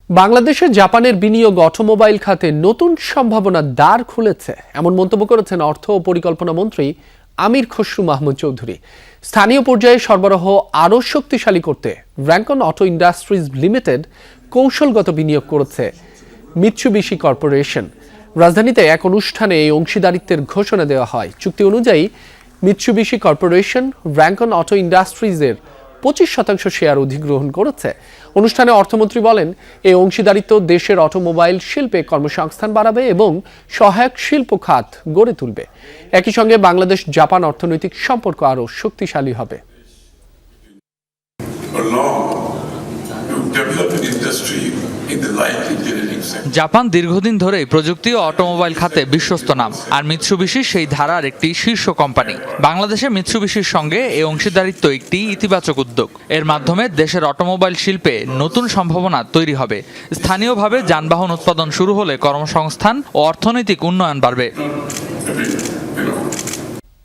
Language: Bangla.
বাংলাদেশে জাপানের বিনিয়োগ অটোমোবাইল খাতে নতুন সম্ভাবনার দ্বার খুলেছে, এমন মন্তব্য করেছেন অর্থ ও পরিকল্পনা মন্ত্রী আমির খসরু মাহমুদ চৌধুরী। স্থানীয় পর্যায়ে সরবরাহ আরও শক্তিশালী করতে র্যাঙ্কন অটো ইন্ডাস্ট্রিজ লিমিটেড কৌশলগত বিনিয়োগ করেছে মিৎসুবিশি কর্পোরেশন। রাজধানীতে এক অনুষ্ঠানে এই অংশীদারিত্বের ঘোষণা দেওয়া হয়। চুক্তি অনুযায়ী মিৎসুবিশি কর্পোরেশন র্যাঙ্কন অটো ইন্ডাস্ট্রিজের 25% শেয়ার অধিগ্রহণ করেছে। অনুষ্ঠানে অর্থমন্ত্রী বলেন, এই অংশীদারিত্ব দেশের অটোমোবাইল শিল্পে কর্মসংস্থান বাড়াবে এবং সহায়ক শিল্প খাত গড়ে তুলবে। একই সঙ্গে বাংলাদেশ জাপান অর্থনৈতিক সম্পর্ক আরও শক্তিশালী হবে। জাপান দীর্ঘদিন ধরেই প্রযুক্তি ও অটোমোবাইল খাতে বিশ্বস্ত নাম, আর মিৎসুবিশি সেই ধারার একটি শীর্ষ কোম্পানি। বাংলাদেশে মিৎসুবিশির সঙ্গে এই অংশীদারিত্ব একটি ইতিবাচক উদ্যোগ। এর মাধ্যমে দেশের অটোমোবাইল শিল্পে নতুন সম্ভাবনা তৈরি হবে। স্থানীয়ভাবে যানবাহন উৎপাদন শুরু হলে কর্মসংস্থান ও অর্থনৈতিক উন্নয়ন বাড়বে।